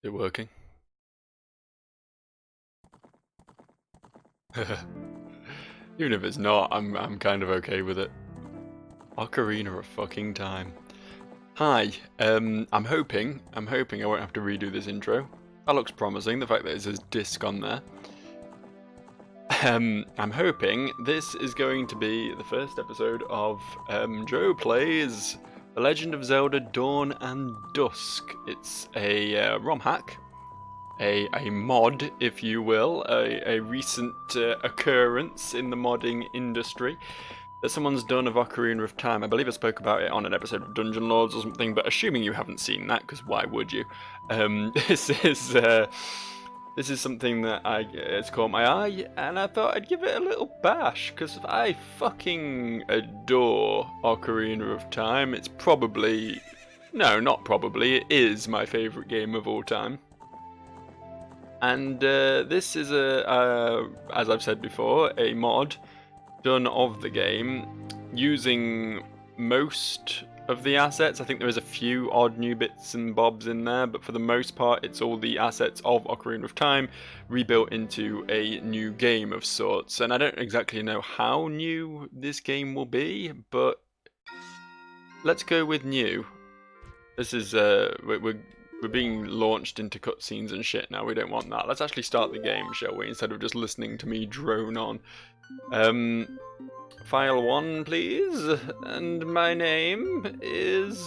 it working? Even if it's not, I'm kind of okay with it. Ocarina of fucking time. Hi, I'm hoping I won't have to redo this intro. That looks promising, the fact that it says Disc on there. I'm hoping this is going to be the first episode of Joe Plays The Legend of Zelda Dawn and Dusk. It's a ROM hack, a mod, if you will, a recent occurrence in the modding industry that someone's done of Ocarina of Time. I believe I spoke about it on an episode of Dungeon Lords or something, but assuming you haven't seen that, because why would you? This is something that it's caught my eye, and I thought I'd give it a little bash, because I fucking adore Ocarina of Time. It's probably... No, not probably, it is my favourite game of all time. And this is, as I've said before, a mod done of the game using most of the assets. I think there is a few odd new bits and bobs in there, but for the most part it's all the assets of Ocarina of Time rebuilt into a new game of sorts. And I don't exactly know how new this game will be, but let's go with new. This is we're being launched into cutscenes and shit now. We don't want that. Let's actually start the game, shall we, instead of just listening to me drone on. File 1, please. And my name is...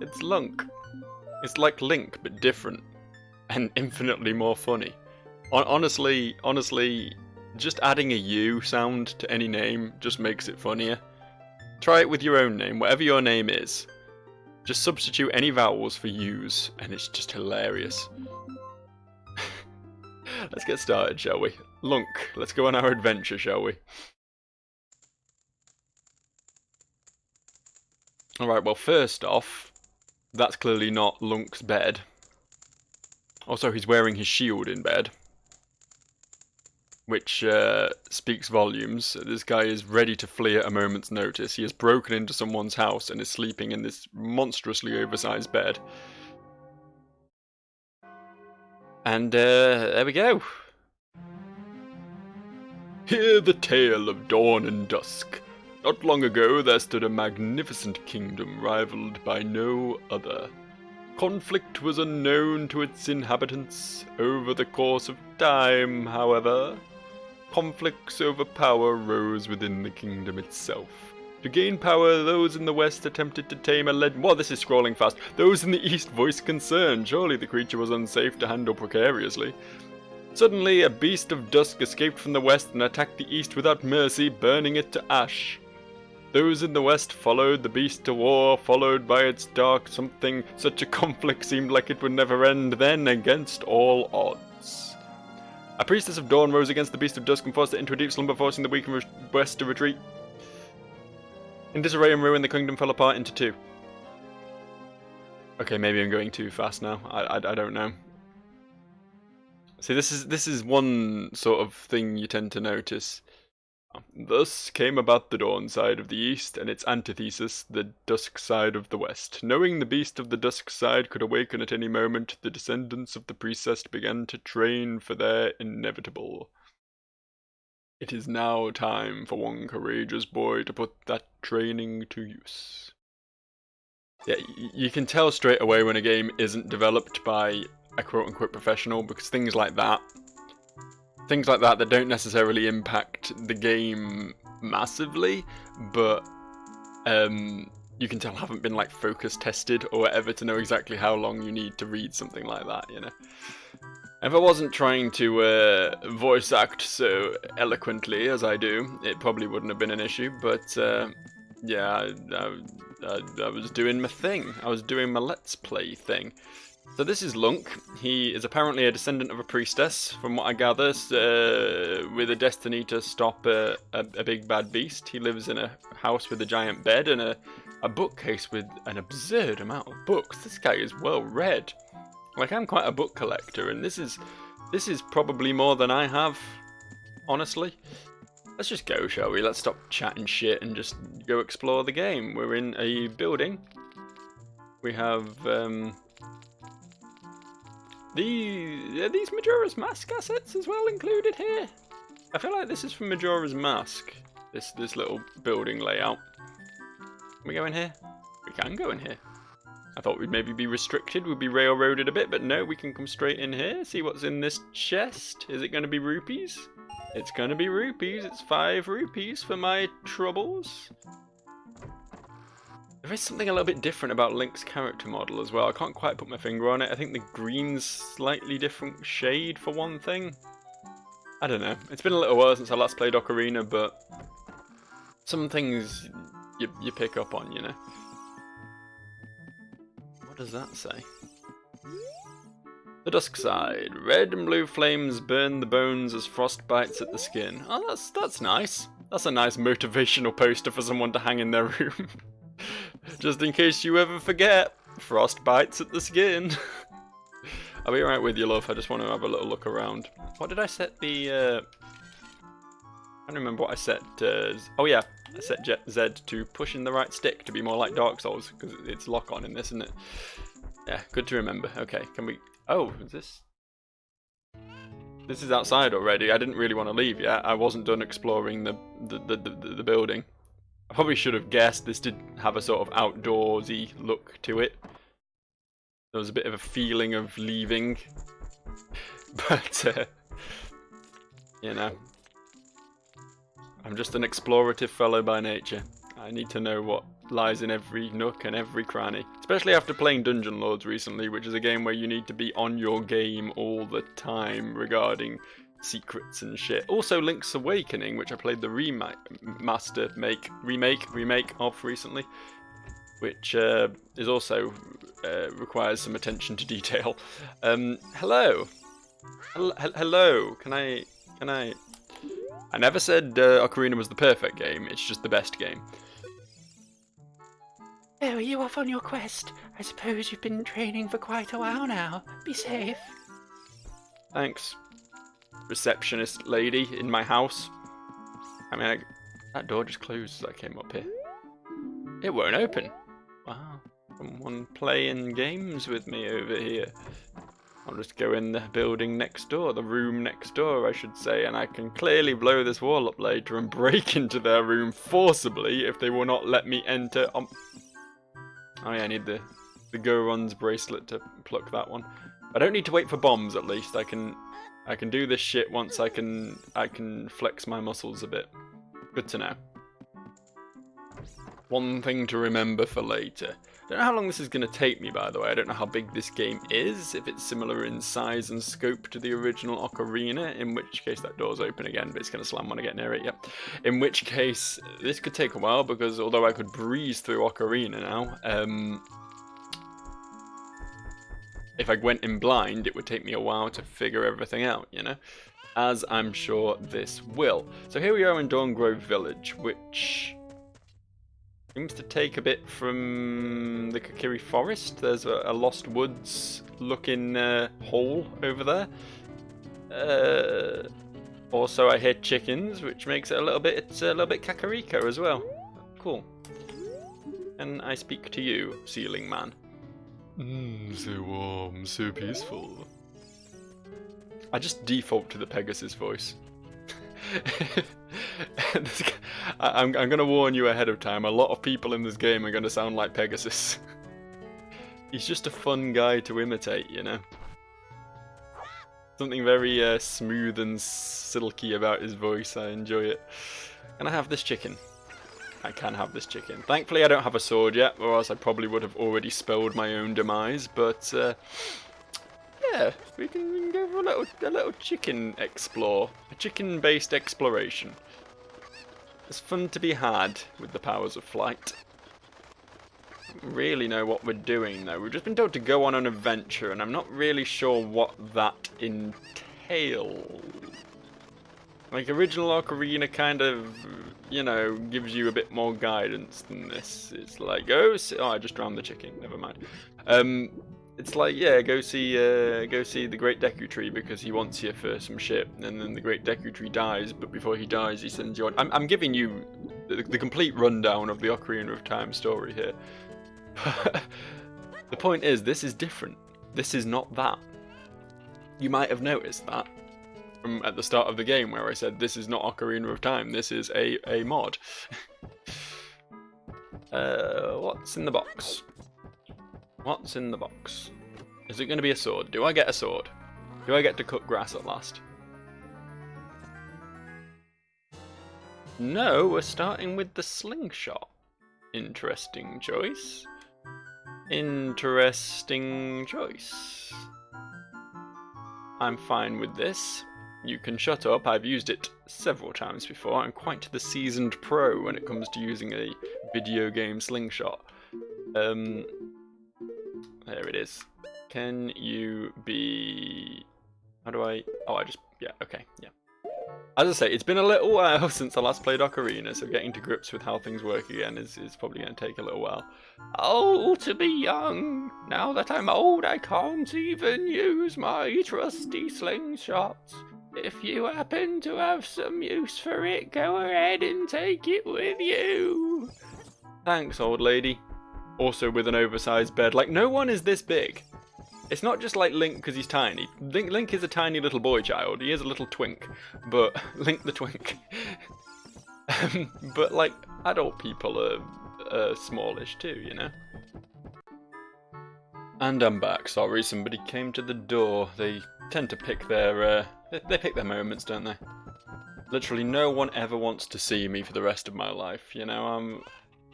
It's Lunk. It's like Link, but different. And infinitely more funny. Honestly, just adding a U sound to any name just makes it funnier. Try it with your own name, whatever your name is. Just substitute any vowels for U's, and it's just hilarious. Let's get started, shall we? Lunk, let's go on our adventure, shall we? Alright, well, first off, that's clearly not Lunk's bed. Also, he's wearing his shield in bed, which speaks volumes. This guy is ready to flee at a moment's notice. He has broken into someone's house and is sleeping in this monstrously oversized bed. And there we go. Hear the tale of Dawn and Dusk. Not long ago there stood a magnificent kingdom rivaled by no other. Conflict was unknown to its inhabitants. Over the course of time, however, conflicts over power rose within the kingdom itself. To gain power, those in the west attempted to tame a legend. Well, this is scrolling fast. Those in the east voiced concern. Surely the creature was unsafe to handle precariously. Suddenly, a beast of dusk escaped from the west and attacked the east without mercy, burning it to ash. Those in the west followed the beast to war, followed by its dark something. Such a conflict seemed like it would never end. Then, against all odds, a priestess of dawn rose against the beast of dusk and forced it into a deep slumber, forcing the weak west to retreat. In disarray and ruin, the kingdom fell apart into two. Okay, maybe I'm going too fast now. I don't know. See, this is one sort of thing you tend to notice. Thus came about the dawn side of the east, and its antithesis, the dusk side of the west. Knowing the beast of the dusk side could awaken at any moment, the descendants of the priestess began to train for their inevitable. It is now time for one courageous boy to put that training to use. Yeah, you can tell straight away when a game isn't developed by a quote-unquote professional, because things like that that don't necessarily impact the game massively, but you can tell haven't been like focus tested or whatever to know exactly how long you need to read something like that, you know. If I wasn't trying to voice act so eloquently as I do, it probably wouldn't have been an issue, but yeah, I was doing my thing. I was doing my Let's Play thing. So this is Lunk. He is apparently a descendant of a priestess, from what I gather, with a destiny to stop a big bad beast. He lives in a house with a giant bed and a bookcase with an absurd amount of books. This guy is well read. Like, I'm quite a book collector, and this is probably more than I have, honestly. Let's just go, shall we? Let's stop chatting shit and just go explore the game. We're in a building. We have these Majora's Mask assets as well included here. I feel like this is from Majora's Mask. This little building layout. Can we go in here? We can go in here. I thought we'd maybe be restricted, we'd be railroaded a bit, but no, we can come straight in here. See what's in this chest. Is it going to be rupees? It's going to be rupees. It's 5 rupees for my troubles. There is something a little bit different about Link's character model as well. I can't quite put my finger on it. I think the green's slightly different shade for one thing. I don't know. It's been a little while since I last played Ocarina, but some things you pick up on, you know. What does that say? The Dusk side. Red and blue flames burn the bones as frost bites at the skin. Oh, that's nice. That's a nice motivational poster for someone to hang in their room. Just in case you ever forget, frost bites at the skin. I'll be right with you, love. I just want to have a little look around. What did I set the... I don't remember what I set. Oh yeah, I set Z to push in the right stick to be more like Dark Souls, because it's lock-on in this, isn't it? Yeah, good to remember. Okay, can we... Oh, is this... This is outside already. I didn't really want to leave yet. I wasn't done exploring the building. I probably should have guessed this did have a sort of outdoorsy look to it. There was a bit of a feeling of leaving. But, you know, I'm just an explorative fellow by nature. I need to know what lies in every nook and every cranny. Especially after playing Dungeon Lords recently, which is a game where you need to be on your game all the time regarding secrets and shit. Also Link's Awakening, which I played the remake of recently, which is also requires some attention to detail. Hello. Can I never said Ocarina was the perfect game, it's just the best game. Oh, are you off on your quest? I suppose you've been training for quite a while now. Be safe. Thanks, receptionist lady in my house. I mean, that door just closed as I came up here. It won't open. Wow, someone playing games with me over here. I'll just go in the building next door, the room next door, I should say, and I can clearly blow this wall up later and break into their room forcibly if they will not let me enter. Oh yeah, I need the Goron's bracelet to pluck that one. I don't need to wait for bombs, at least. I can do this shit once I can flex my muscles a bit. Good to know. One thing to remember for later. I don't know how long this is going to take me, by the way. I don't know how big this game is, if it's similar in size and scope to the original Ocarina, in which case that door's open again, but it's going to slam when I get near it, yep. In which case, this could take a while, because although I could breeze through Ocarina now, if I went in blind, it would take me a while to figure everything out, you know? As I'm sure this will. So here we are in Dawn Grove Village, which seems to take a bit from the Kokiri Forest. There's a Lost Woods looking hole over there. Also I hear chickens, which makes it a little bit Kakariko as well. Cool. And I speak to you, ceiling man. So warm, so peaceful. I just default to the Pegasus voice. I'm going to warn you ahead of time, a lot of people in this game are going to sound like Pegasus. He's just a fun guy to imitate, you know. Something very smooth and silky about his voice, I enjoy it. Can I have this chicken? I can have this chicken. Thankfully I don't have a sword yet, or else I probably would have already spelled my own demise, but yeah, we can go for a little chicken explore. A chicken-based exploration. It's fun to be had with the powers of flight. I don't really know what we're doing though. We've just been told to go on an adventure, and I'm not really sure what that entails. Like, original Ocarina kind of, you know, gives you a bit more guidance than this. It's like, oh, I just drowned the chicken, never mind. It's like, yeah, go see the Great Deku Tree because he wants you for some shit, and then the Great Deku Tree dies, but before he dies, he sends you on. I'm giving you the complete rundown of the Ocarina of Time story here. The point is, this is different. This is not that. You might have noticed that from at the start of the game where I said this is not Ocarina of Time. This is a mod. What's in the box? What's in the box? Is it going to be a sword? Do I get a sword? Do I get to cut grass at last? No, we're starting with the slingshot. Interesting choice. Interesting choice. I'm fine with this. You can shut up, I've used it several times before. I'm quite the seasoned pro when it comes to using a video game slingshot. There it is. Can you be... How do I... Oh, I just... Yeah, okay, yeah. As I say, it's been a little while since I last played Ocarina, so getting to grips with how things work again is probably going to take a little while. Oh, to be young! Now that I'm old, I can't even use my trusty slingshots. If you happen to have some use for it, go ahead and take it with you. Thanks, old lady. Also with an oversized bed. Like, no one is this big. It's not just like Link because he's tiny. Link is a tiny little boy child. He is a little twink. But Link the twink. But like, adult people are smallish too, you know? And I'm back. Sorry, somebody came to the door. They tend to pick their they pick their moments, don't they? Literally no one ever wants to see me for the rest of my life, you know?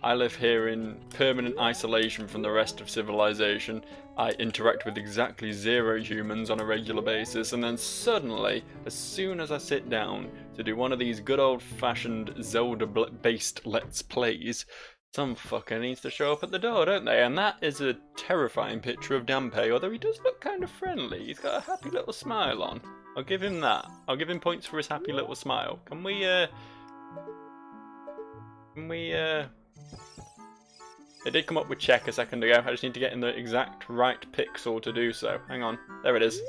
I live here in permanent isolation from the rest of civilization. I interact with exactly 0 humans on a regular basis, and then suddenly, as soon as I sit down to do one of these good old-fashioned Zelda-based Let's Plays, some fucker needs to show up at the door, don't they? And that is a terrifying picture of Dampé, although he does look kind of friendly. He's got a happy little smile on. I'll give him that. I'll give him points for his happy little smile. Can we, It did come up with check a second ago. I just need to get in the exact right pixel to do so. Hang on. There it is.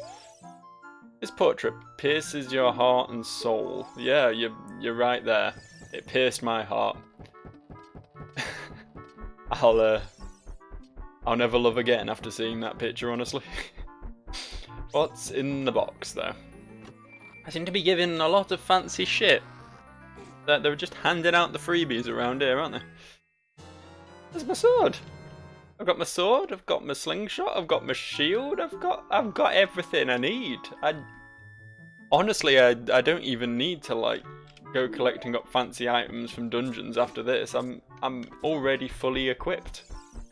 This portrait pierces your heart and soul. Yeah, you're right there. It pierced my heart. I'll never love again after seeing that picture, honestly. What's in the box, though? I seem to be given a lot of fancy shit. They're just handing out the freebies around here, aren't they? There's my sword. I've got my sword, I've got my slingshot, I've got my shield, I've got everything I need. Honestly, I don't even need to like go collecting up fancy items from dungeons after this. I'm already fully equipped.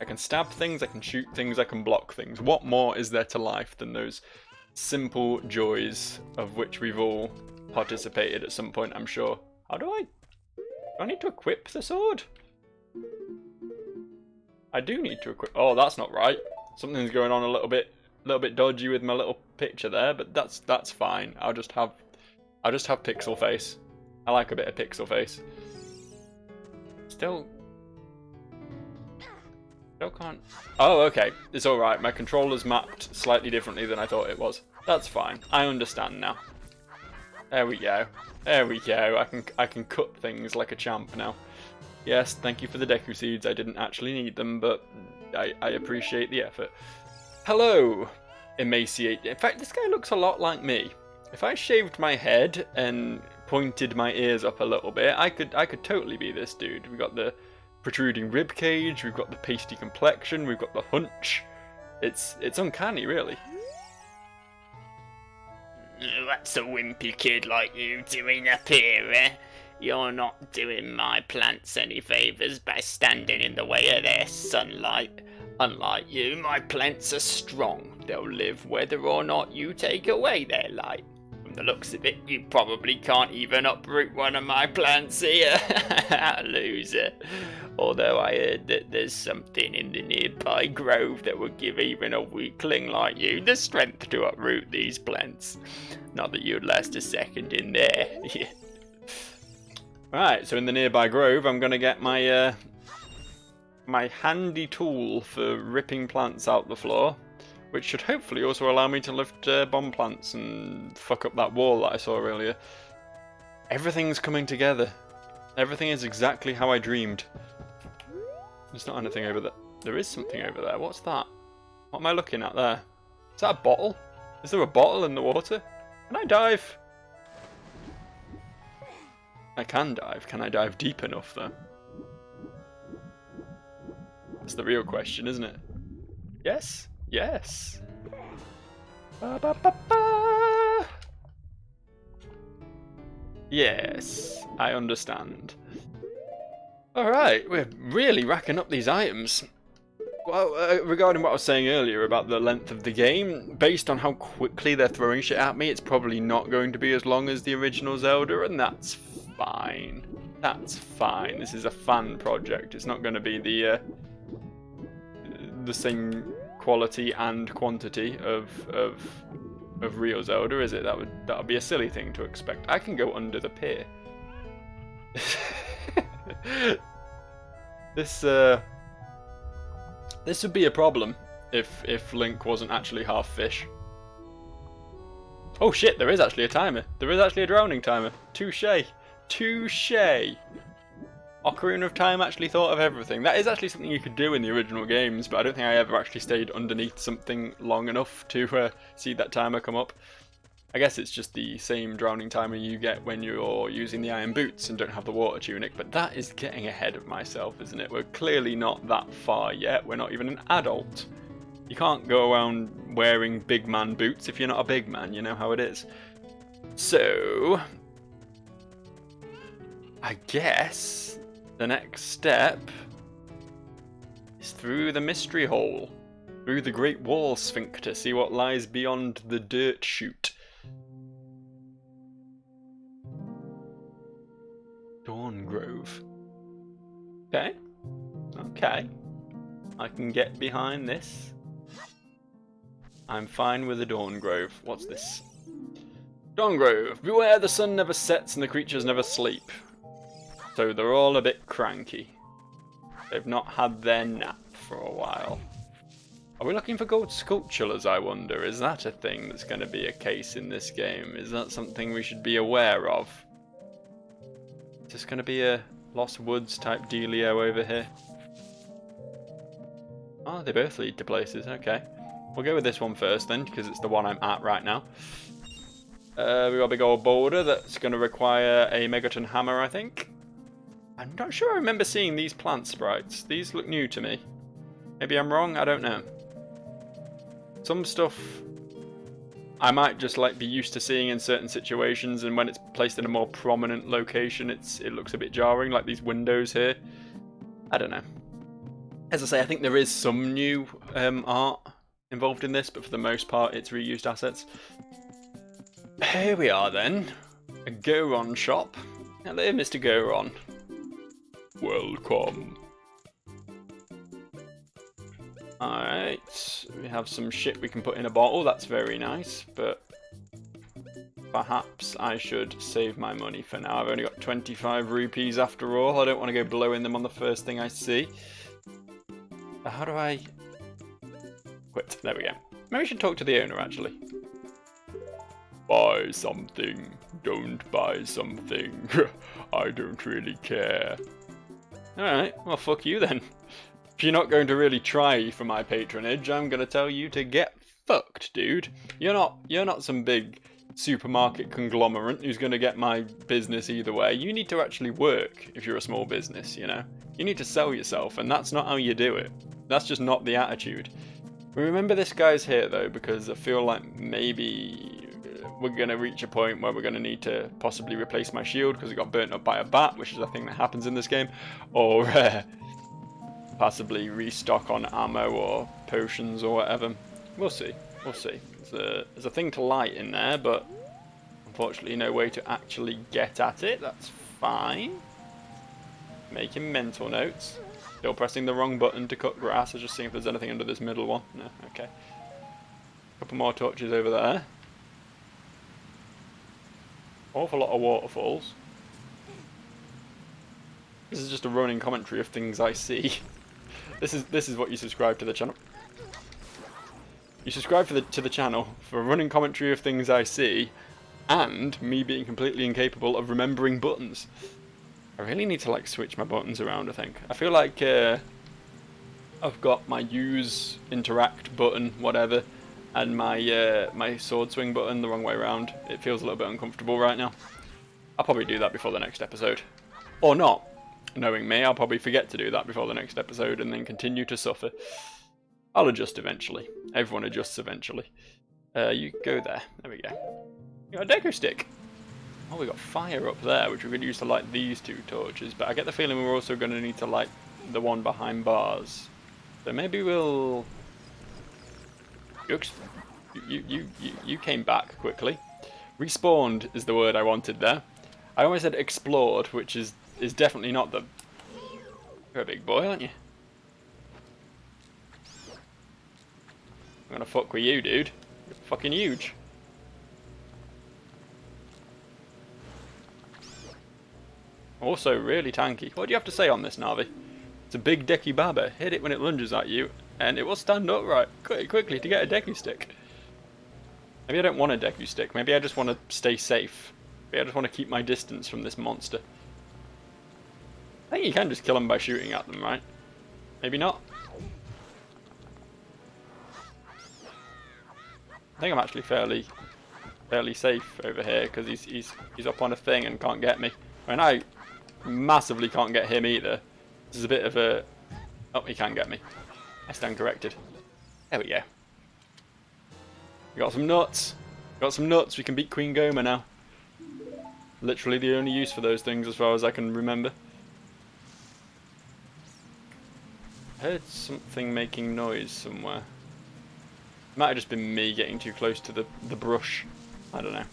I can stab things, I can shoot things, I can block things. What more is there to life than those simple joys of which we've all participated at some point, I'm sure. How do I need to equip the sword? I do need to equip. Oh, that's not right. Something's going on a little bit dodgy with my little picture there, but that's fine. I'll just have pixel face. I like a bit of pixel face. Still can't. Oh, okay. It's all right. My controller's mapped slightly differently than I thought it was. That's fine. I understand now. There we go. There we go. I can cut things like a champ now. Yes, thank you for the Deku Seeds. I didn't actually need them, but I appreciate the effort. Hello, emaciate. In fact, this guy looks a lot like me. If I shaved my head and pointed my ears up a little bit, I could totally be this dude. We've got the protruding rib cage, we've got the pasty complexion, we've got the hunch. It's uncanny, really. What's a wimpy kid like you doing up here, eh? You're not doing my plants any favours by standing in the way of their sunlight. Unlike you, my plants are strong. They'll live whether or not you take away their light. From the looks of it, you probably can't even uproot one of my plants here. Loser. Although I heard that there's something in the nearby grove that would give even a weakling like you the strength to uproot these plants. Not that you'd last a second in there. Right, so in the nearby grove, I'm gonna get my my handy tool for ripping plants out the floor. which should hopefully also allow me to lift bomb plants and fuck up that wall that I saw earlier. Everything's coming together. Everything is exactly how I dreamed. There's not anything over there. There is something over there. What's that? What am I looking at there? Is that a bottle? Is there a bottle in the water? Can I dive? I can dive. Can I dive deep enough though? That's the real question, isn't it? Yes? Yes. Ba, ba, ba, ba. Yes, I understand. Alright, we're really racking up these items. Well, regarding what I was saying earlier about the length of the game, based on how quickly they're throwing shit at me, it's probably not going to be as long as the original Zelda, and that's fine. That's fine. This is a fan project. It's not going to be the same quality and quantity of real Zelda, is it? That would be a silly thing to expect. I can go under the pier. This would be a problem if Link wasn't actually half fish. Oh shit, there is actually a timer. There is actually a drowning timer. Touché. Touché. Ocarina of Time actually thought of everything. That is actually something you could do in the original games, but I don't think I ever actually stayed underneath something long enough to see that timer come up. I guess it's just the same drowning timer you get when you're using the iron boots and don't have the water tunic, but that is getting ahead of myself, isn't it? We're clearly not that far yet. We're not even an adult. You can't go around wearing big man boots if you're not a big man, you know how it is. So, I guess the next step is through the mystery hole, through the Great Wall Sphincter, see what lies beyond the dirt chute. Dawn Grove. Okay. Okay. I can get behind this. I'm fine with the Dawn Grove. What's this? Dawn Grove. Beware, the sun never sets and the creatures never sleep. So they're all a bit cranky. They've not had their nap for a while. Are we looking for gold sculptures, I wonder? Is that a thing that's going to be a case in this game? Is that something we should be aware of? Is this going to be a Lost Woods type dealio over here? Oh, they both lead to places. Okay. We'll go with this one first then, because it's the one I'm at right now. We've got a big old boulder that's going to require a Megaton hammer, I think. I'm not sure I remember seeing these plant sprites. These look new to me. Maybe I'm wrong, I don't know. Some stuff I might just be used to seeing in certain situations, and when it's placed in a more prominent location, it looks a bit jarring, like these windows here. I don't know. As I say, I think there is some new art involved in this, but for the most part, it's reused assets. Here we are then. A Goron shop. Hello, Mr. Goron. Welcome. Alright, we have some shit we can put in a bottle, that's very nice, but perhaps I should save my money for now. I've only got 25 rupees after all, I don't want to go blowing them on the first thing I see. How do I... quit, there we go. Maybe we should talk to the owner actually. Buy something, don't buy something, I don't really care. Alright, well fuck you then. If you're not going to really try for my patronage, I'm going to tell you to get fucked, dude. You're not some big supermarket conglomerate who's going to get my business either way. You need to actually work if you're a small business, you know? You need to sell yourself, and that's not how you do it. That's just not the attitude. Remember this guy's here, though, because I feel like maybe we're going to reach a point where we're going to need to possibly replace my shield because it got burnt up by a bat, which is a thing that happens in this game, or possibly restock on ammo or potions or whatever. We'll see. We'll see. There's a thing to light in there, but unfortunately no way to actually get at it. That's fine. Making mental notes. Still pressing the wrong button to cut grass. I was just seeing if there's anything under this middle one. No, okay. Couple more torches over there. Awful lot of waterfalls. This is just a running commentary of things I see. This is what you subscribe to the channel. You subscribe to the channel for a running commentary of things I see, and me being completely incapable of remembering buttons. I really need to like switch my buttons around, I think. I feel like I've got my use, interact button, whatever, and my my sword swing button the wrong way around. It feels a little bit uncomfortable right now. I'll probably do that before the next episode. Or not. Knowing me, I'll probably forget to do that before the next episode and then continue to suffer. I'll adjust eventually. Everyone adjusts eventually. You go there. There we go. You got a deco stick. Oh, we got fire up there, which we could use to light these two torches. But I get the feeling we're also going to need to light the one behind bars. So maybe we'll... You came back quickly. Respawned is the word I wanted there. I almost said explored, which is definitely not the... You're a big boy, aren't you? I'm gonna fuck with you, dude. You're fucking huge. Also really tanky. What do you have to say on this, Navi? It's a big decky baba. Hit it when it lunges at you, and it will stand upright quickly to get a deku stick. Maybe I don't want a deku stick. Maybe I just want to stay safe. Maybe I just want to keep my distance from this monster. I think you can just kill them by shooting at them, right? Maybe not. I think I'm actually fairly safe over here because he's up on a thing and can't get me. I mean, I massively can't get him either. This is a bit of a... Oh, he can get me. I stand corrected. There we go. We got some nuts. Got some nuts. We can beat Queen Goma now. Literally the only use for those things as far as I can remember. I heard something making noise somewhere. It might have just been me getting too close to the brush. I don't know.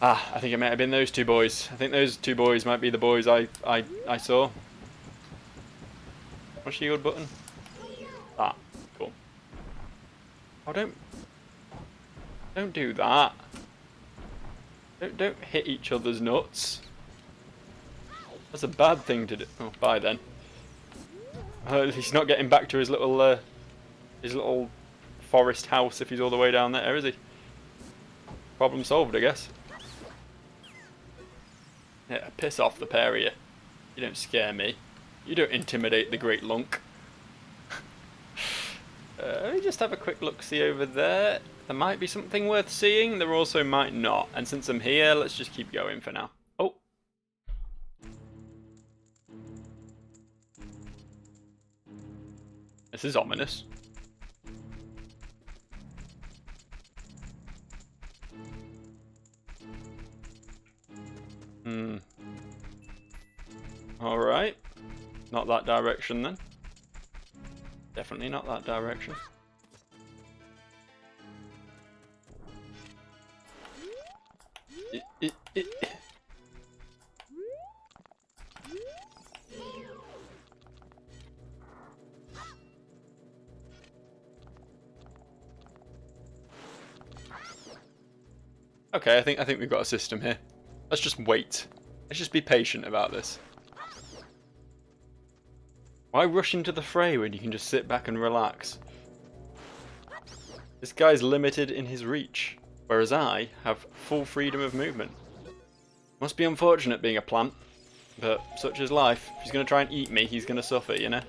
Ah, I think it might have been those two boys. I think those two boys might be the boys I saw. What's the shield button? Ah, cool. Oh, don't do that. Don't hit each other's nuts. That's a bad thing to do. Oh, bye then. He's not getting back to his little forest house if he's all the way down there, is he? Problem solved, I guess. Yeah, piss off the pair of you. You don't scare me. You don't intimidate the great Lunk. Let me just have a quick look-see over there. There might be something worth seeing. There also might not. And since I'm here, let's just keep going for now. Oh. This is ominous. Alright. Not that direction then. Definitely not that direction. Okay, I think we've got a system here. Let's just wait. Let's just be patient about this. Why rush into the fray when you can just sit back and relax? This guy's limited in his reach, whereas I have full freedom of movement. Must be unfortunate being a plant, but such is life. If he's going to try and eat me, he's going to suffer, you know?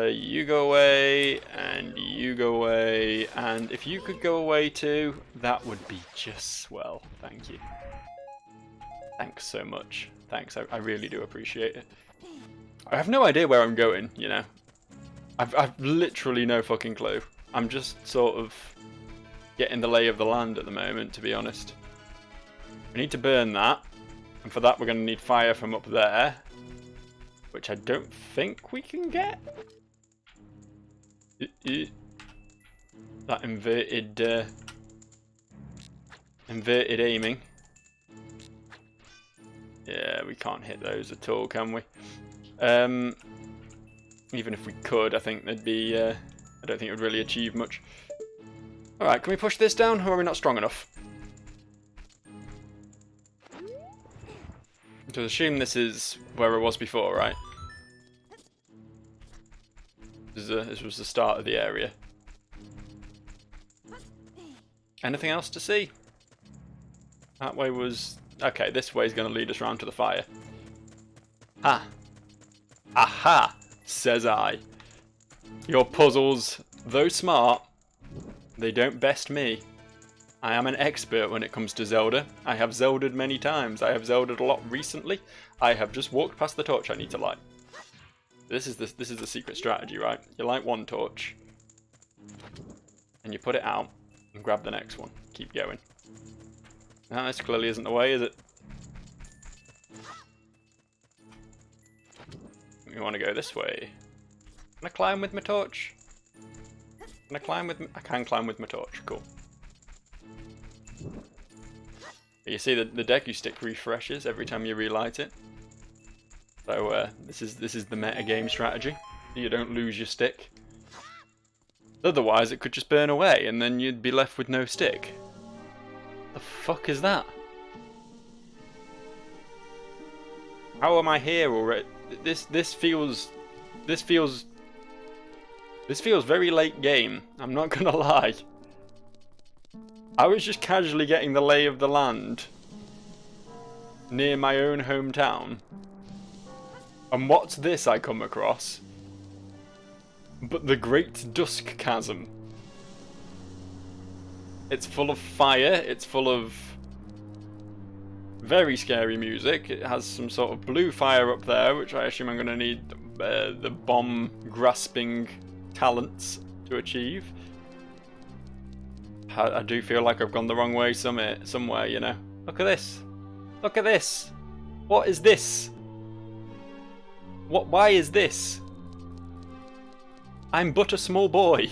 You go away, and you go away, and if you could go away too, that would be just swell. Thank you. Thanks so much. Thanks, I really do appreciate it. I have no idea where I'm going, you know. I've literally no fucking clue. I'm just sort of getting the lay of the land at the moment, to be honest. We need to burn that, and for that we're going to need fire from up there, which I don't think we can get. That inverted aiming. Yeah, we can't hit those at all, can we? Even if we could, I think there'd be. I don't think it would really achieve much. All right, can we push this down, or are we not strong enough? To assume this is where it was before, right? This was the start of the area. Anything else to see? That way was... Okay, this way is going to lead us round to the fire. Ha! Aha! Says I. Your puzzles, though smart, they don't best me. I am an expert when it comes to Zelda. I have Zelda'd many times. I have Zelda'd a lot recently. I have just walked past the torch I need to light. This is the secret strategy, right? You light one torch, and you put it out, and grab the next one. Keep going. Now, this clearly isn't the way, is it? We want to go this way. Can I climb with my torch? Can I climb with... I can climb with my torch. Cool. You see the deku stick refreshes every time you relight it. So this is the meta game strategy. You don't lose your stick. Otherwise, it could just burn away, and then you'd be left with no stick. The fuck is that? How am I here already? This feels very late game. I'm not gonna lie. I was just casually getting the lay of the land near my own hometown. And what's this I come across? But the Great Dusk Chasm. It's full of fire, it's full of very scary music. It has some sort of blue fire up there, which I assume I'm going to need the bomb-grasping talents to achieve. I do feel like I've gone the wrong way somewhere, you know. Look at this. Look at this. What is this? Why is this? I'm but a small boy.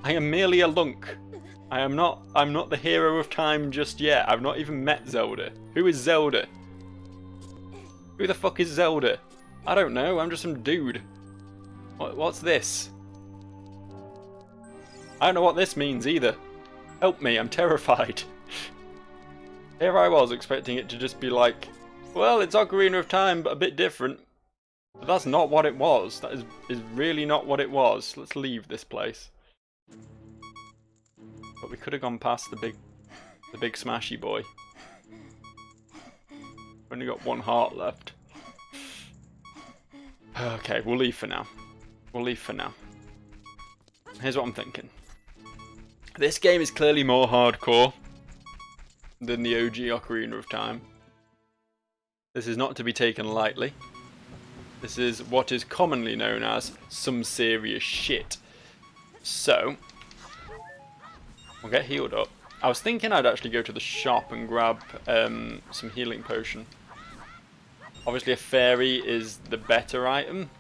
I am merely a Lunk. I'm not the hero of time just yet. I've not even met Zelda. Who is Zelda? Who the fuck is Zelda? I don't know. I'm just some dude. What's this? I don't know what this means either. Help me, I'm terrified. Here I was expecting it to just be like, well, it's Ocarina of Time, but a bit different. But that's not what it was. That is really not what it was. Let's leave this place. But we could have gone past the big smashy boy. Only got one heart left. Okay, we'll leave for now. We'll leave for now. Here's what I'm thinking. This game is clearly more hardcore than the OG Ocarina of Time. This is not to be taken lightly. This is what is commonly known as some serious shit. So, we'll get healed up. I was thinking I'd actually go to the shop and grab some healing potion. Obviously a fairy is the better item,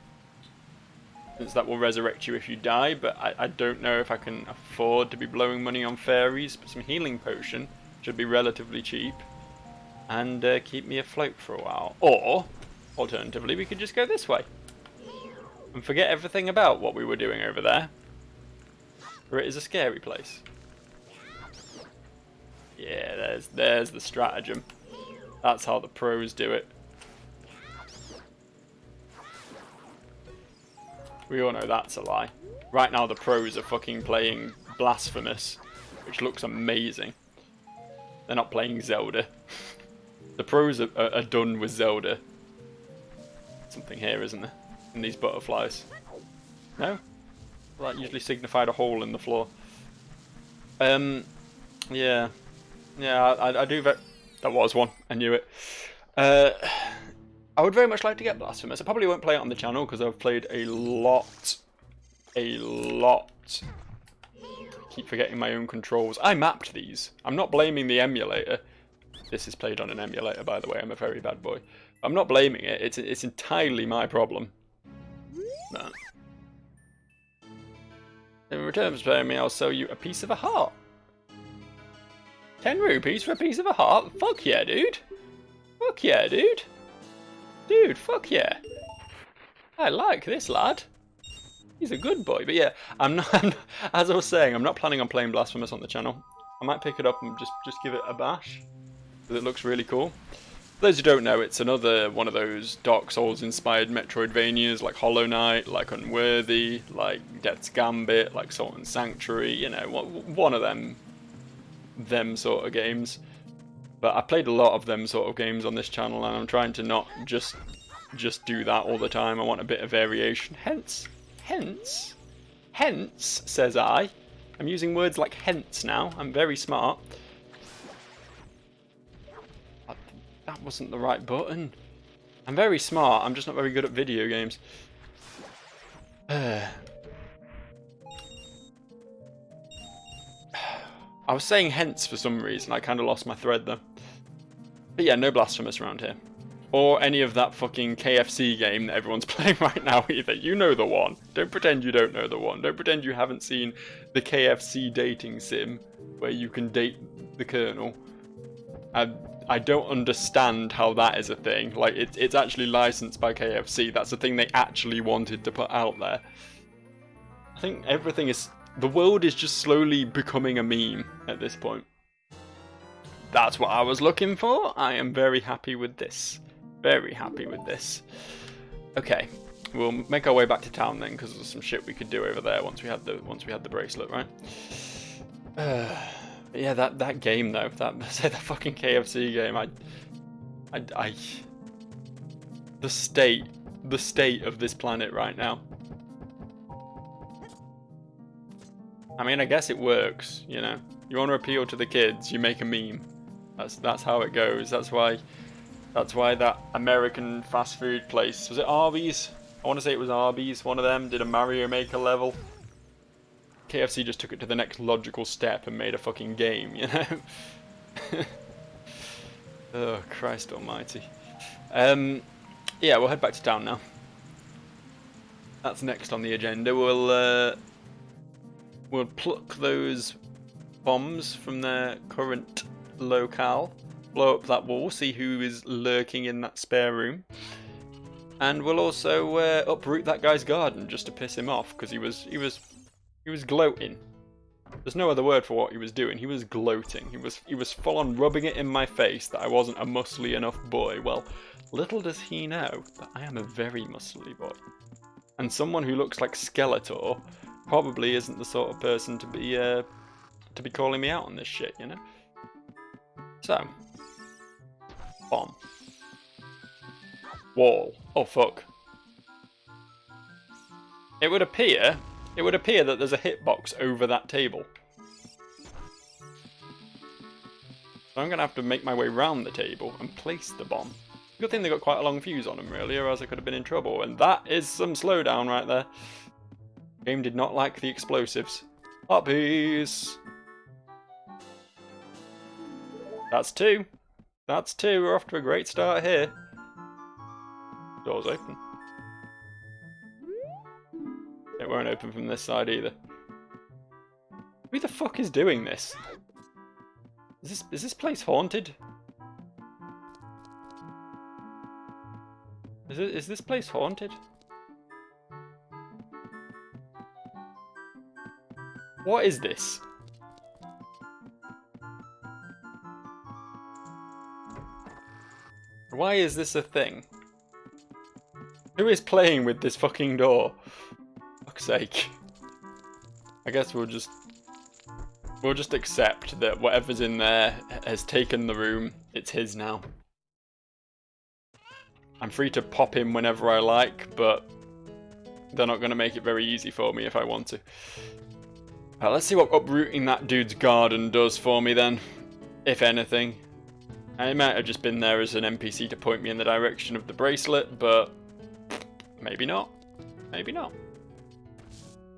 since that will resurrect you if you die, but I don't know if I can afford to be blowing money on fairies, but some healing potion should be relatively cheap and keep me afloat for a while. Or, alternatively, we could just go this way and forget everything about what we were doing over there, for it is a scary place. Yeah, there's the stratagem. That's how the pros do it. We all know that's a lie. Right now the pros are fucking playing Blasphemous, which looks amazing. They're not playing Zelda. The pros are done with Zelda. Something here, isn't there? In these butterflies. No? Well, that usually signified a hole in the floor. Yeah. Yeah, I do that was one. I knew it. I would very much like to get Blasphemous. I probably won't play it on the channel because I've played a lot. Keep forgetting my own controls. I mapped these. I'm not blaming the emulator. This is played on an emulator, by the way. I'm a very bad boy. I'm not blaming it. It's entirely my problem. No. In return for paying me, I'll sell you a piece of a heart. 10 rupees for a piece of a heart? Fuck yeah, dude. Fuck yeah, dude. Dude, fuck yeah. I like this lad. He's a good boy. But yeah, I'm not as I was saying, I'm not planning on playing Blasphemous on the channel. I might pick it up and just give it a bash, because it looks really cool. those who don't know, it's another one of those Dark Souls-inspired Metroidvanias, like Hollow Knight, like Unworthy, like Death's Gambit, like Salt and Sanctuary. You know, one of them sort of games. But I played a lot of them sort of games on this channel, and I'm trying to not just do that all the time. I want a bit of variation. Hence, says I. I'm using words like hence now. I'm very smart. That wasn't the right button. I'm very smart. I'm just not very good at video games. I was saying hence for some reason. I kind of lost my thread though. But yeah, no blasphemous around here. Or any of that fucking KFC game that everyone's playing right now either. You know the one. Don't pretend you don't know the one. Don't pretend you haven't seen the KFC dating sim where you can date the Colonel. I don't understand how that is a thing. Like, it's actually licensed by KFC. That's a thing they actually wanted to put out there. I think everything is... The world is just slowly becoming a meme at this point. That's what I was looking for. I am very happy with this. Very happy with this. Okay, we'll make our way back to town then, because there's some shit we could do over there once we had the bracelet, right? Yeah, that game though, that fucking KFC game, the state of this planet right now. I mean, I guess it works, you know. You want to appeal to the kids, you make a meme. That's how it goes. That's why that American fast food place, was it Arby's? I want to say it was Arby's. One of them did a Mario Maker level. KFC just took it to the next logical step and made a fucking game, you know? Oh, Christ almighty. Yeah, we'll head back to town now. That's next on the agenda. We'll pluck those bombs from their current locale, blow up that wall, see who is lurking in that spare room, and we'll also uproot that guy's garden just to piss him off, because he was gloating. There's no other word for what he was doing. He was gloating. He was full on rubbing it in my face that I wasn't a muscly enough boy. Well, little does he know that I am a very muscly boy. And someone who looks like Skeletor probably isn't the sort of person to be calling me out on this shit, you know? So, bomb. Wall. Oh fuck. It would appear that there's a hitbox over that table. So I'm going to have to make my way round the table and place the bomb. Good thing they got quite a long fuse on them really, or else I could have been in trouble. And that is some slowdown right there. Game did not like the explosives. Uppies! That's two. That's two. We're off to a great start here. Door's open. It won't open from this side either. Who the fuck is doing this? Is this place haunted? Is this place haunted? What is this? Why is this a thing? Who is playing with this fucking door? Fuck's sake. I guess we'll just accept that whatever's in there has taken the room. It's his now. I'm free to pop him whenever I like, but they're not going to make it very easy for me if I want to. Let's see what uprooting that dude's garden does for me then, if anything. It might have just been there as an NPC to point me in the direction of the bracelet, but maybe not. Maybe not.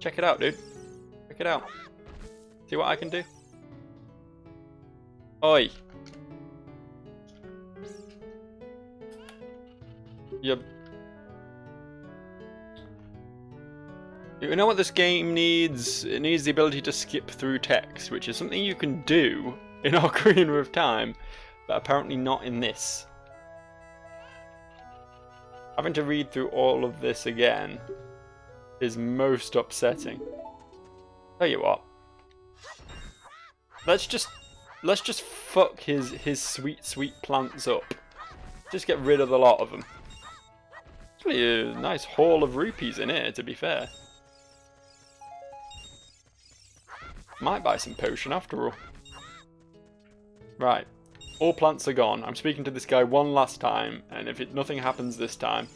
Check it out, dude. Check it out. See what I can do. Oi. Yep. You know what this game needs? It needs the ability to skip through text, which is something you can do in Ocarina of Time, but apparently not in this. Having to read through all of this again is most upsetting. Tell you what. Let's just fuck his sweet plants up Just get rid of the lot of them. Actually, a nice haul of rupees in here, to be fair. Might buy some potion after all. Right. All plants are gone. I'm speaking to this guy one last time, and if nothing happens this time...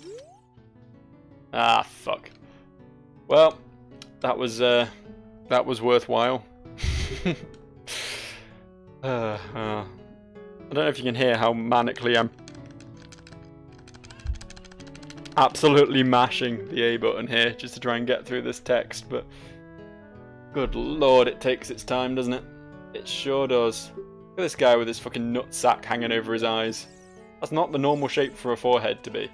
Ah, fuck. Well, that was worthwhile. I don't know if you can hear how manically I'm absolutely mashing the A button here just to try and get through this text, but good lord, it takes its time, doesn't it? It sure does. Look at this guy with his fucking nutsack hanging over his eyes. That's not the normal shape for a forehead to be.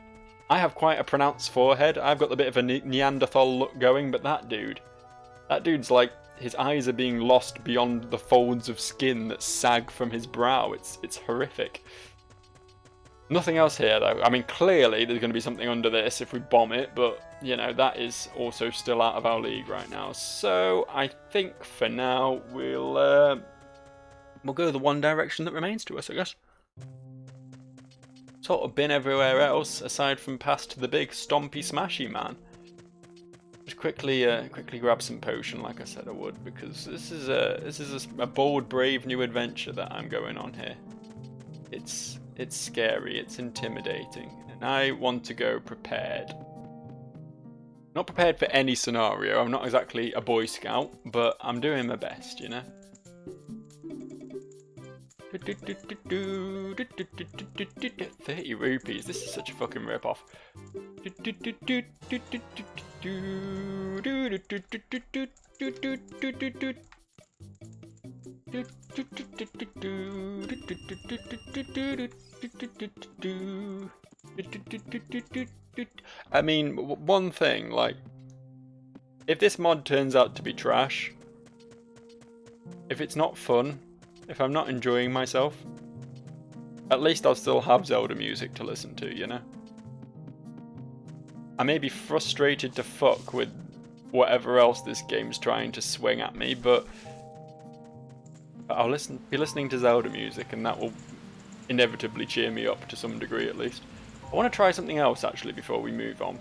I have quite a pronounced forehead. I've got a bit of a Neanderthal look going, but that dude's like, his eyes are being lost beyond the folds of skin that sag from his brow. It's horrific. Nothing else here though. I mean, clearly there's going to be something under this if we bomb it, but you know, that is also still out of our league right now. So I think for now we'll go the one direction that remains to us, I guess. Sort of been everywhere else aside from past the big stompy smashy man. Just quickly grab some potion, like I said I would, because this is a bold, brave new adventure that I'm going on here. It's scary, it's intimidating, and I want to go prepared. Not prepared for any scenario. I'm not exactly a Boy Scout, but I'm doing my best, you know. 30 rupees. This is such a fucking rip-off. I mean, one thing, like, if this mod turns out to be trash, if it's not fun, if I'm not enjoying myself, at least I'll still have Zelda music to listen to, you know? I may be frustrated to fuck with whatever else this game's trying to swing at me, but I'll be listening to Zelda music, and that will inevitably cheer me up to some degree at least. I want to try something else actually before we move on.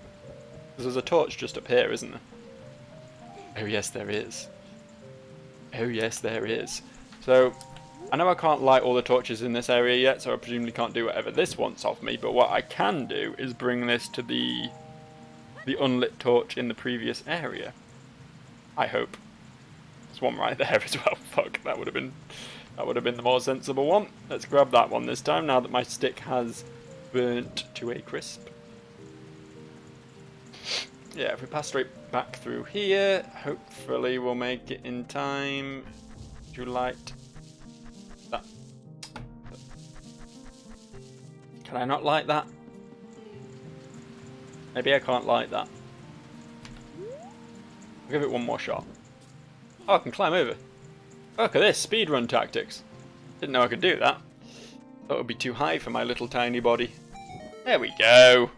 Because there's a torch just up here, isn't there? Oh yes, there is. Oh yes, there is. So, I know I can't light all the torches in this area yet, so I presumably can't do whatever this wants of me, but what I can do is bring this to the unlit torch in the previous area. I hope. There's one right there as well. Fuck, that would have been the more sensible one. Let's grab that one this time, now that my stick has burnt to a crisp. Yeah, if we pass straight back through here, hopefully we'll make it in time to light that. Can I not light that? Maybe I can't light that. I'll give it one more shot. Oh, I can climb over. Look at this, speedrun tactics. Didn't know I could do that. Thought it would be too high for my little tiny body. There we go.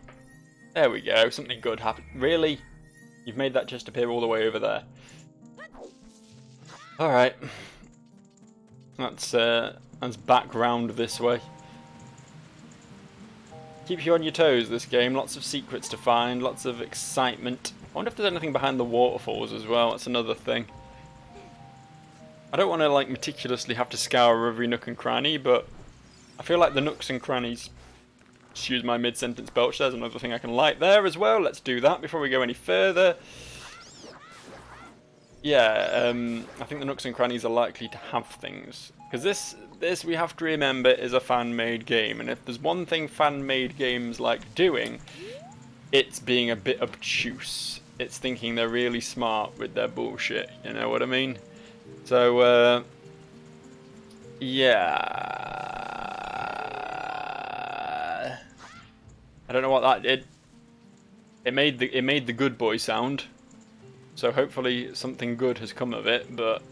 There we go, something good happened. Really? You've made that just appear all the way over there. Alright. Let's back round this way. Keeps you on your toes, this game. Lots of secrets to find, lots of excitement. I wonder if there's anything behind the waterfalls as well. That's another thing. I don't want to like meticulously have to scour every nook and cranny, but I feel like the nooks and crannies... Excuse my mid-sentence belch, there's another thing I can light there as well. Let's do that before we go any further. Yeah, I think the nooks and crannies are likely to have things. Because this, we have to remember, is a fan-made game. And if there's one thing fan-made games like doing, it's being a bit obtuse. It's thinking they're really smart with their bullshit, you know what I mean? So, yeah... I don't know what that did. It made the good boy sound. So hopefully something good has come of it, but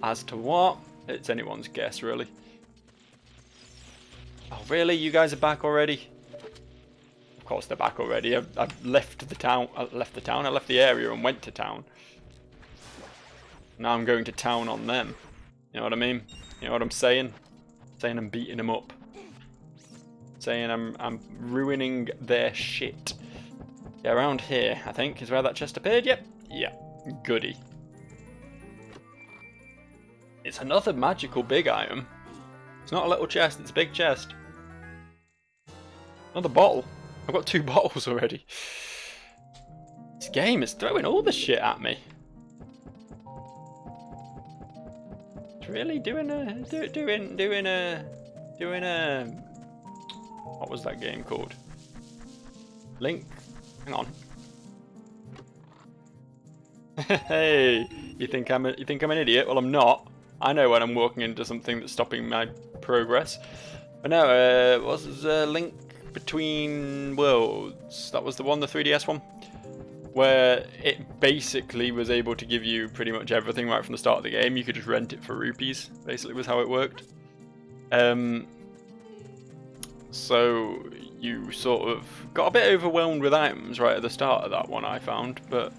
as to what, it's anyone's guess really. Oh really? You guys are back already? Of course they're back already. I've left the town. I left the area and went to town. Now I'm going to town on them. You know what I mean? You know what I'm saying? Saying I'm beating them up. saying I'm ruining their shit. Yeah, around here, I think, is where that chest appeared. Yep. Yeah. Goody. It's another magical big item. It's not a little chest, it's a big chest. Another bottle. I've got 2 bottles already. This game is throwing all the shit at me. It's really doing a what was that game called? Link. Hang on. Hey, you think I'm an idiot? Well, I'm not. I know when I'm walking into something that's stopping my progress. But no, what was Link Between Worlds? That was the one, the 3DS one, where it basically was able to give you pretty much everything right from the start of the game. You could just rent it for rupees, basically was how it worked. So you sort of got a bit overwhelmed with items right at the start of that one, I found, but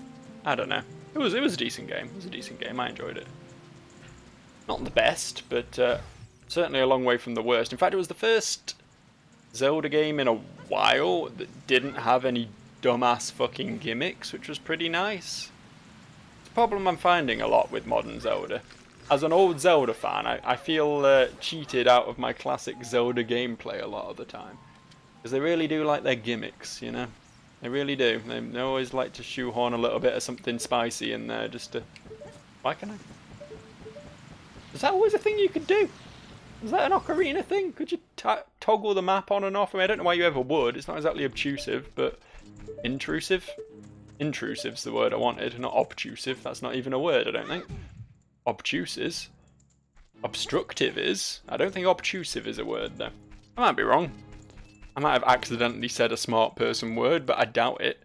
I don't know. It was a decent game. It was a decent game. I enjoyed it. Not the best, but certainly a long way from the worst. In fact, it was the first Zelda game in a while that didn't have any dumbass fucking gimmicks, which was pretty nice. It's a problem I'm finding a lot with modern Zelda. As an old Zelda fan, I feel cheated out of my classic Zelda gameplay a lot of the time. Because they really do like their gimmicks, you know? They really do. They always like to shoehorn a little bit of something spicy in there just to... Why can I... Is that always a thing you could do? Is that an Ocarina thing? Could you toggle the map on and off? I mean, I don't know why you ever would. It's not exactly obtrusive, but... Intrusive? Intrusive's the word I wanted, not obtrusive. That's not even a word, I don't think. Obtuse is. Obstructive is. I don't think obtrusive is a word, though. I might be wrong. I might have accidentally said a smart person word, but I doubt it.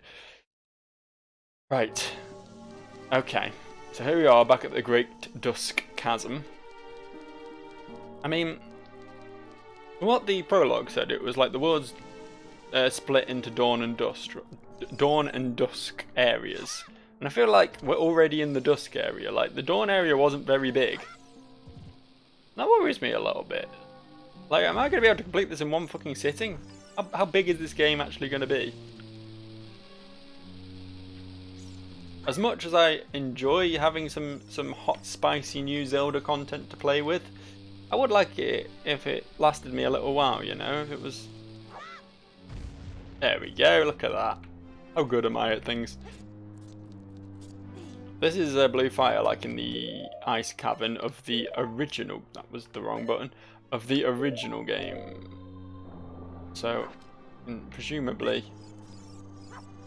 Right. Okay. So here we are, back at the Great Dusk Chasm. I mean, what the prologue said, it was like the world's split into dawn and dusk areas. And I feel like we're already in the dusk area. Like, the dawn area wasn't very big. That worries me a little bit. Like, am I going to be able to complete this in one fucking sitting? How big is this game actually going to be? As much as I enjoy having some hot, spicy new Zelda content to play with, I would like it if it lasted me a little while, you know? If it was... There we go, look at that. How good am I at things? This is blue fire, like in the ice cavern of the original... That was the wrong button. Of the original game. So, presumably,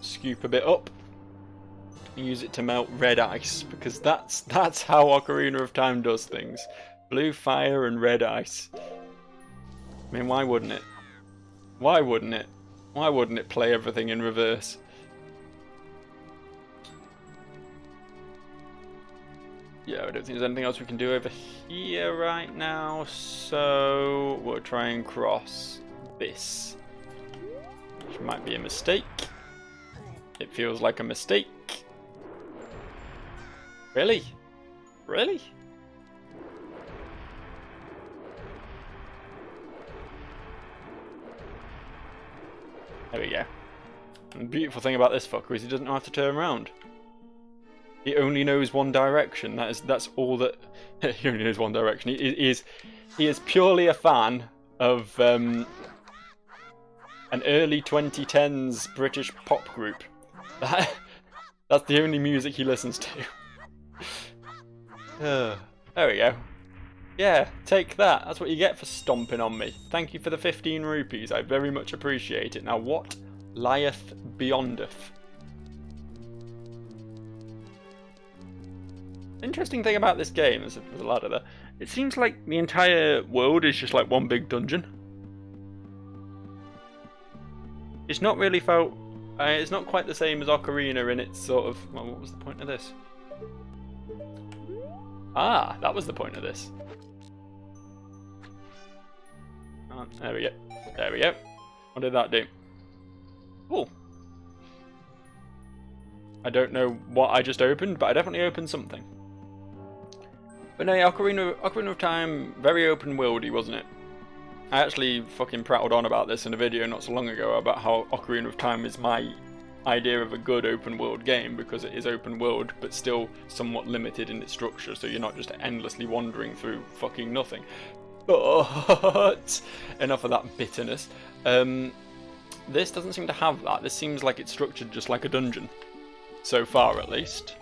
scoop a bit up and use it to melt red ice, because that's how Ocarina of Time does things. Blue fire and red ice. I mean, why wouldn't it? Why wouldn't it? Why wouldn't it play everything in reverse? Yeah, I don't think there's anything else we can do over here right now, so we'll try and cross this. Which might be a mistake. It feels like a mistake. Really? Really? There we go. And the beautiful thing about this fucker is he doesn't have to turn around. He only knows one direction. That's all that. He only knows one direction. He is purely a fan of an early 2010s British pop group. That's the only music he listens to. There we go. Yeah, take that. That's what you get for stomping on me. Thank you for the 15 rupees. I very much appreciate it. Now, what lieth beyondeth? Interesting thing about this game, there's a ladder there, it seems like the entire world is just like one big dungeon. It's not really felt... it's not quite the same as Ocarina in its sort of... Well, what was the point of this? Ah, that was the point of this. Oh, there we go. There we go. What did that do? Oh. I don't know what I just opened, but I definitely opened something. But no, Ocarina of Time, very open worldy, wasn't it? I actually fucking prattled on about this in a video not so long ago about how Ocarina of Time is my idea of a good open world game, because it is open world but still somewhat limited in its structure, so you're not just endlessly wandering through fucking nothing. But enough of that bitterness. This doesn't seem to have that. This seems like it's structured just like a dungeon, so far at least.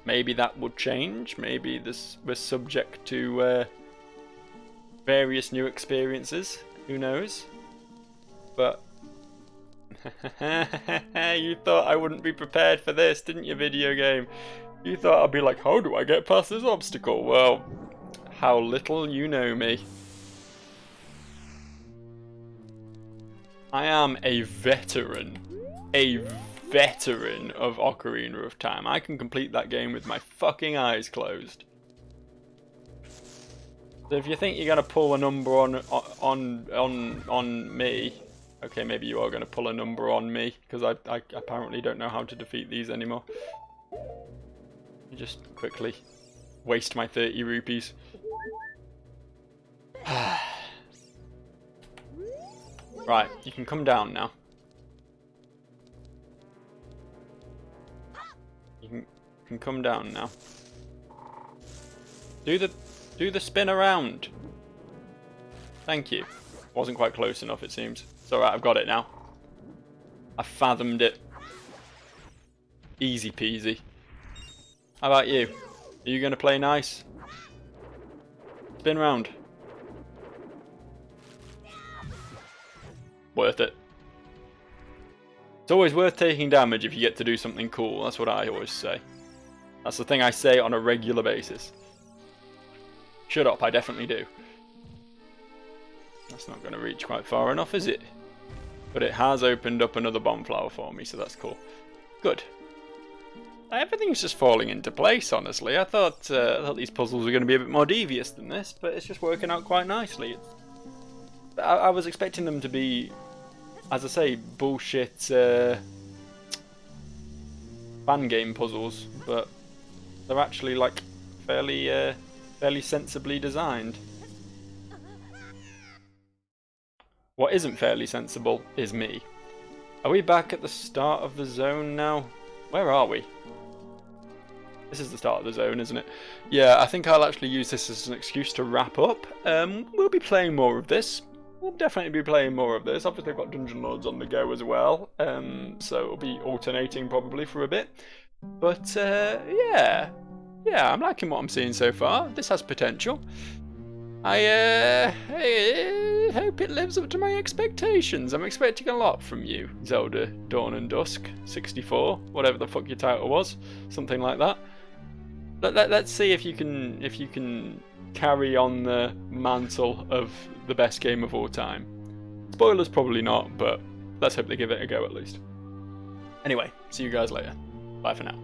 Maybe that would change. Maybe we're subject to various new experiences. Who knows? But you thought I wouldn't be prepared for this, didn't you, video game? You thought I'd be like, how do I get past this obstacle? Well, how little you know me. I am a veteran of Ocarina of Time. I can complete that game with my fucking eyes closed. So if you think you're gonna pull a number on me, okay, maybe you are gonna pull a number on me, because I apparently don't know how to defeat these anymore. Just quickly waste my 30 rupees. Right, you can come down now. You can come down now. Do the spin around. Thank you. Wasn't quite close enough, it seems. It's alright, I've got it now. I fathomed it. Easy peasy. How about you? Are you gonna play nice? Spin round. Worth it. It's always worth taking damage if you get to do something cool. That's what I always say. That's the thing I say on a regular basis. Shut up, I definitely do. That's not going to reach quite far enough, is it? But it has opened up another bomb flower for me, so that's cool. Good. Everything's just falling into place, honestly. I thought these puzzles were going to be a bit more devious than this, but it's just working out quite nicely. I was expecting them to be, as I say, bullshit fan game puzzles, but they're actually like fairly sensibly designed. What isn't fairly sensible is me. Are we back at the start of the zone now? Where are we? This is the start of the zone, isn't it? Yeah, I think I'll actually use this as an excuse to wrap up. We'll be playing more of this. We'll definitely be playing more of this. Obviously I've got Dungeon Lords on the go as well, so it'll be alternating probably for a bit. But yeah, I'm liking what I'm seeing so far. This has potential. I hope it lives up to my expectations. I'm expecting a lot from you, Zelda Dawn and Dusk 64, whatever the fuck your title was, something like that. Let's see if you can carry on the mantle of the best game of all time. Spoilers probably not, but let's hope they give it a go at least. Anyway, see you guys later. Bye for now.